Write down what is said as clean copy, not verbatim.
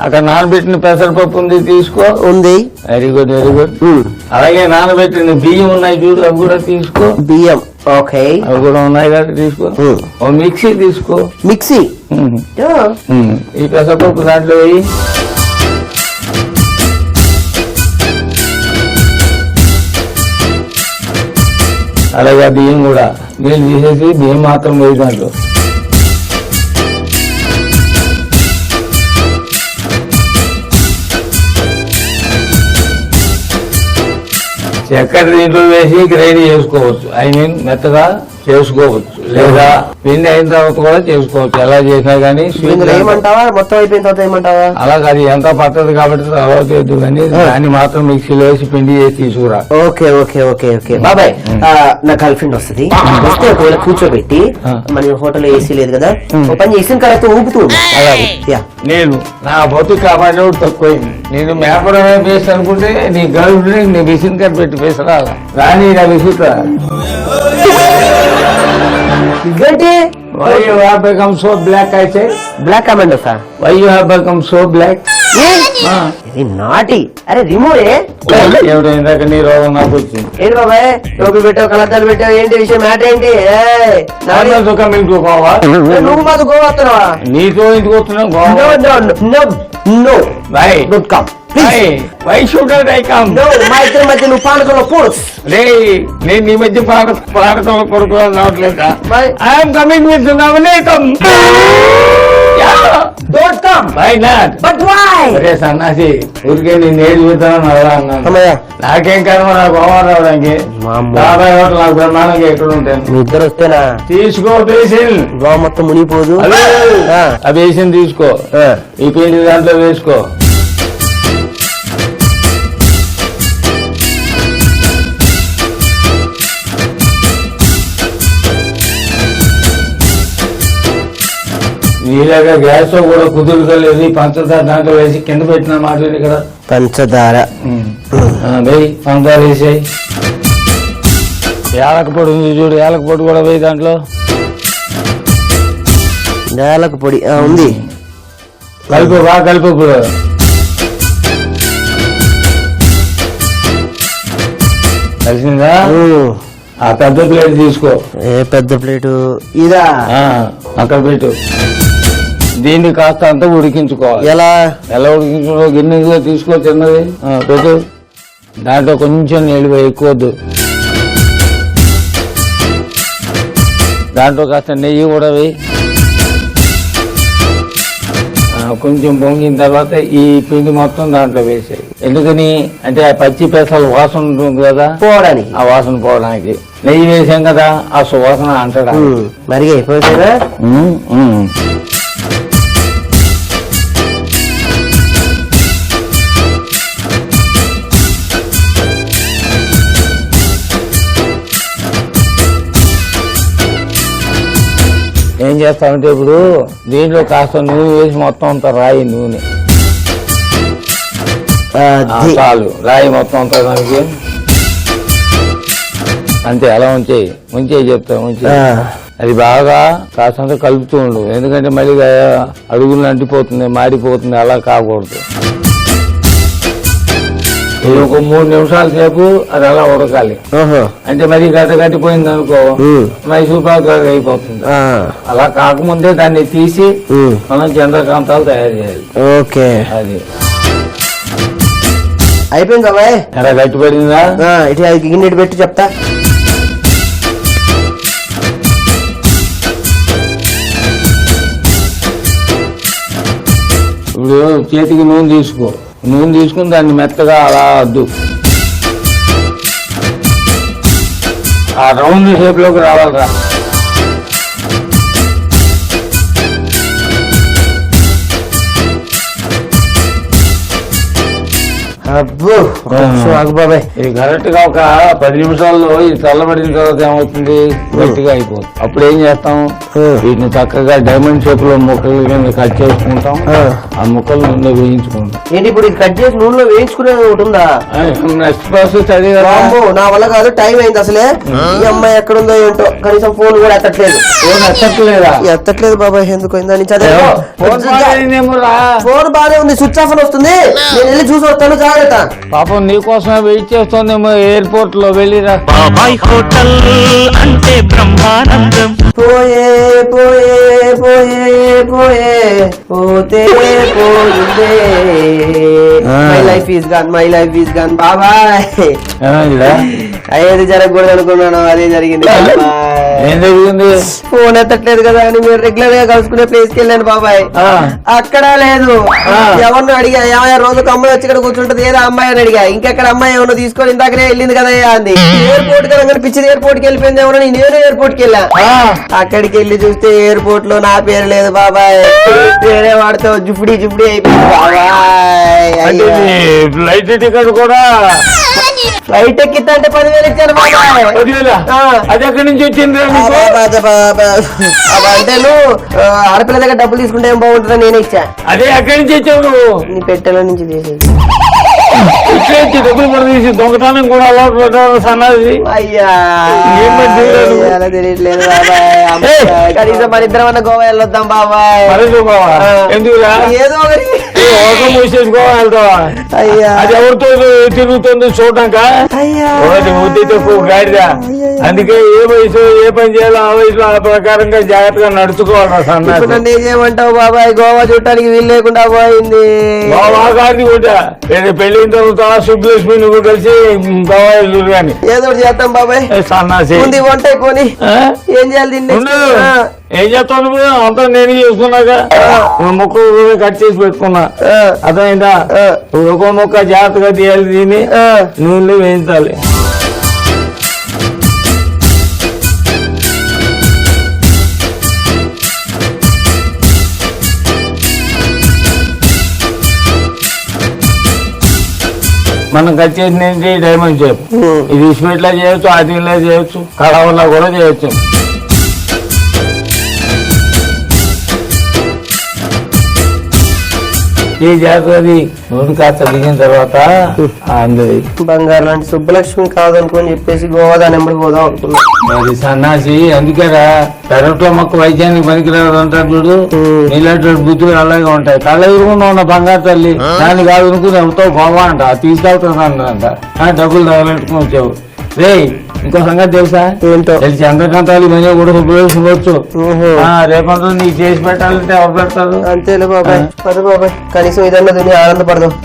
అక్కడ నానబెట్టిన పెసరపప్పు ఉంది, తీసుకో. ఉంది. Very good, very good. అలాగే నానబెట్టిన బియ్యం ఉన్నాయి చూడు, అవి కూడా తీసుకో. బియ్యం, ఓకే, అవి కూడా ఉన్నాయి కదా, తీసుకో. ఓ మిక్సీ తీసుకో. మిక్సీ. ఈ పెసరపప్పు దాంట్లో వేయి. అలాగే బియ్యం కూడా నీళ్ళు తీసేసి బియ్యం మాత్రం వేయి దాంట్లో. చక్కెర దీంట్లో వేసి గ్రైండ్ చేసుకోవచ్చు, ఐ మీన్ మెత్తగా చేసుకోవచ్చు, లేదా పిండి అయిన తర్వాత కూడా చేసుకోవచ్చు. ఎలా చేసినా కానీ ఏమంటావా, మొత్తం అయిపోయిన తర్వాత ఏమంటావా? అలాగే అది ఎంత పట్టదు కాబట్టి తర్వాత వద్దు, కానీ దాన్ని మాత్రం మిక్సీలో వేసి పిండి చేసి తీసుకురా. ఓకే ఓకే ఓకే ఓకే బాబాయ్, నా గర్ల్ ఫ్రెండ్ వస్తుంది, వస్తే ఒకవేళ కూర్చోబెట్టి, మన హోటల్ ఏసీ లేదు కదా, ఒక పని చేసిన తర్వాత ఊపుతూ. అలాగే నేను నా బతుకు కాపాడేవాడు తక్కువైంది. నేను మేపడమే బేస్ అనుకుంటే నీ గర్ల్ ఫ్రెండ్ నీ మిషన్ కట్ పెట్టి బేసరా రాని నా విసుతా. Why you have become so black? I say. Black commander sir. Why you have become so black? నాటి. అరే రిమూవ్ ఎవరు ఇందాక నీ రోగం నాకు వచ్చింది. ఏంటి బాబాయ్, టోపీ పెట్టావు, కలద్దాలు పెట్టావు, ఏంటి విషయం, మ్యాటర్ ఏంటి? సుఖం ఇంటికి గోవా. నువ్వు మాకు గోవా వస్తున్నావా? నీతో ఇంటికి వస్తున్నావు Goa. No why don't come. Why should I come? మా ఇద్దరి మధ్య నువ్వు పానకంలో పోర్స్. నేను నీ మధ్య పానకంలో కొడుకు రావట్లేదా? I'm coming with Navaneetham. Don't come. Why not? But why? అరే సన్నాసి, ఊరికే నేను ఏడు చూద్దామని అలా అన్నాను. నాకేం కర్మ, నాకు గోవా రావడానికి. బాబాయ్ హోటల్ నాకు బ్రహ్మాండంగా ఎక్కడ ఉంటాను. మీ ఇద్దరు వస్తేనా? తీసుకో బేసిన్. గోవా మొత్తం మునిగిపోదు. ఆ బేసిన్ తీసుకో, ఈ పిండి దాంట్లో వేసుకో. నీలాగా గ్యాస్ కూడా కుదురుతలేదు. పంచదార దాంట్లో వేసి కింద పెట్టిన మాట ఇక్కడ. పంచదార వేయి, పంచదార వేసేయి. యాలక పొడి ఉంది చూడు, యాలక పొడి కూడా వేయి దాంట్లో. యాలక పొడి ఉంది, కలుపు, బాగా కలుపు. ఇప్పుడు కలిసిందా? ఆ పెద్ద ప్లేట్ తీసుకో. ఏ పెద్ద ప్లేటు? ఇదా? అక్కడ పెట్టు. దీన్ని కాస్త అంతా ఉడికించుకోవాలి. ఎలా ఉడికించుకో? గిన్నెగా తీసుకో, చిన్నది పెట్టు. దాంట్లో కొంచెం నీళ్ళు ఎక్కువద్దు. దాంట్లో కాస్త నెయ్యి కూడా వేయి. కొంచెం పొంగిన తర్వాత ఈ పిండి మొత్తం దాంట్లో వేసాయి. ఎందుకని అంటే ఆ పచ్చి పెసలు వాసన ఉంటుంది కదా, పోవడానికి, ఆ వాసన పోవడానికి. నెయ్యి వేసాం కదా, ఆ సువాసన అంటాడు. మరి అయిపోయిందా? ఏం చేస్తామంటే ఇప్పుడు దీంట్లో కాస్త నూనె వేసి మొత్తం అంతా రాయి, నూనె చాలు, రాయి మొత్తం అంతా దానికి. అంతే, అలా ఉంచేయి చెప్తా, అది బాగా కాస్తంత కలుపుతూ ఉండు. ఎందుకంటే మళ్ళీ అడుగులు అంటిపోతుంది, మాడిపోతుంది, అలా కాకూడదు. ఒక 3 నిమిషాల సేపు అది అలా ఉడకాలి. అంటే మరి గట్టిపోయింది అనుకో, మైసూర్ పాక్ అయిపోతుంది. అలా కాకముందే దాన్ని తీసి మనం చంద్రకాంతాలు తయారు చేయాలి. ఓకే, అది అయిపోయింది బాబాయ్. అలా గట్టిపడిందా? ఇటు గిన్నె పెట్టి చెప్తా. ఇప్పుడు చేతికి నూనె తీసుకో. నూనె తీసుకుని దాన్ని మెత్తగా అలా అద్దు. ఆ రౌండ్ షేప్ లోకి రావాలరా. అబ్బో బాబాయ్, ఇది కరెక్ట్ గా ఒక 10 నిమిషాల్లో ఇది చల్లబడిన తర్వాత ఏమవుతుంది, గట్టిగా అయిపోతుంది. అప్పుడు ఏం చేస్తాం, వీటిని చక్కగా డైమండ్ షేప్ లో ముక్కలు కింద కట్ చేసుకుంటాం. ఆ ముక్కలు ముందే వేయించుకుంటాం. ఏంటి ఇప్పుడు ఇది కట్ చేసి నూనెలో వేయించుకునేది ఒకటి ఉందా? నెక్స్ట్ ప్రాసెస్ అదే కదా. నా వల్ల కాదు, టైం అయింది అసలే. ఈ అమ్మాయి ఎక్కడుందో ఏంటో, కనీసం ఫోన్ కూడా ఎత్తట్లేదు. ఎత్తట్లేదు బాబాయ్, ఎందుకు అయిందని చదివా. ఫోన్ బాగానే ఉంది, స్విచ్ ఆఫ్ అని వస్తుంది. నేను వెళ్ళి చూసి వస్తాను, జాగ్రత్త. పాపం నీకోసమే వెయిట్ చేస్తోందేమో ఎయిర్పోర్ట్ లో వెళ్ళిరా. బాబాయ్ హోటల్ అంటే బ్రహ్మానందం. పోయే పోయే పోయే పోయే పోతే పోయిందే. My life is gone, my life is gone బాబాయ్. ఏది జరగకూడదు అనుకున్నాను, అదే జరిగింది బాబాయ్. ఏం జరిగింది? ఫోన్ ఎత్తట్లేదు కదా అని మీరు రెగ్యులర్ గా కలుసుకునే ప్లేస్ కి వెళ్ళాను బాబాయ్. అక్కడ లేదు. ఎవరిని అడిగా, ఏమయ్యా రోజుకు అమ్మాయి వచ్చి ఇక్కడ కూర్చుంటది, ఏదో అమ్మాయి అని అడిగా. ఇంకెక్కడ అమ్మాయి ఏమన్నా తీసుకొని ఇందాకనే వెళ్ళింది కదా అంది. ఎయిర్పోర్ట్ కదా కనిపించింది, ఎయిర్పోర్ట్ కి వెళ్ళిపోయింది ఏమన్నా. నేను ఎయిర్పోర్ట్ కి వెళ్ళా. అక్కడికి వెళ్ళి చూస్తే ఎయిర్పోర్ట్ లో నా పేరు లేదు బాబాయ్, వేరే వాడితో జుఫ్డీ జుఫ్డీ అయిపోయింది బాబాయ్. ఫ్లైట్ టికెట్ కూడా ఫ్లైట్ ఎక్కితే అంటే 10,000 ఇచ్చాను బాబాయ్. అది ఎక్కడి నుంచి వచ్చింది? అంటే నువ్వు ఆడపిల్ల దగ్గర డబ్బులు తీసుకుంటే ఏం బాగుంటుందో నేనే ఇచ్చా. అదే ఎక్కడి నుంచి ఇచ్చావు నువ్వు? నీ పెట్టెల నుంచి తీసేసి డబ్బులు కూడా తీసి దొంగతనం కూడా అలవాటు పెట్టారు సన్నాసి. అయ్యా అలా తెలియట్లేదు బాబాయ్. కనీసం మన ఇద్దరం అన్న గోవా వెళ్ళొద్దాం బాబాయ్. ఎందుకురా? ఏదో ఒకటి మూసేసుకోవా వెళ్తావా? అయ్యా అది ఎవరితో తిరుగుతుంది చూడటాక? ముద్దితో గాడిదా. అందుకే ఏ వయసు ఏ పని చేయాలో ఆ వయసులో ఆ ప్రకారంగా జాగ్రత్తగా నడుచుకోవాలి సన్నాసి. నన్ను ఏం చేయమంటావు బాబాయ్? గోవా చూడటానికి వీలు లేకుండా పోయింది. గోవా కాదు కూడా పెళ్లి తర్వాత సుబ్బలక్ష్మి నువ్వు కలిసి గోవా వెళ్ళు కానీ ఏదో ఒకటి చేద్దాం బాబాయ్. సన్నాసి ఉంది వంట అయిపోని ఏం చేయాలి దీన్ని? ఏం చేస్తావు నువ్వు? అంతా నేను చేసుకున్నాగా ముక్క కట్ చేసి పెట్టుకున్నా. అర్థమైందా? ఒక్కో మొక్క జాగ్రత్తగా తీయాలి, దీన్ని నూనెలో వేయించాలి. మనం కట్ చేసిన డైమండ్ షేప్. ఇది స్వీట్ లా చేయొచ్చు, ఆటిలా చేయొచ్చు, కడవలా కూడా చేయొచ్చు. ఈ జాగ్రత్తది నూనె కాస్త దిగిన తర్వాత అందరి బంగారు లాంటి సుబ్బలక్ష్మి కాదనుకోని చెప్పేసి గోవా దాని ఎంబడి పోదాం అనుకున్నా. మరి సన్నాసి అందుకేరా పెరట్లో మొక్క వైద్యానికి పనికిరాదు అంటారు చూడు. ఇలాంటి బుద్ధులు అలాగే ఉంటాయి. కళ్ళ ఎదురుకుండా ఉన్న బంగారు తల్లి దాన్ని కాదు అనుకుని ఎవరితో గోవా అంట తీసుకెళ్తానంట. డబ్బులు తగలెట్టుకుని వచ్చావు. రే ఇంకో సంగతి తెలుసా? ఏంటో? తెలిసి చంద్రకాంతాలు ఇవన్నీ కూడా ఉపయోగించుకోవచ్చు. రేపంతా నీకు చేసి పెట్టాలంటే ఎవరు పెడతారు? అంతేలే బాబాయ్. పద బాబాయ్, కనీసం ఇదన్నా ఆనందపడదాం.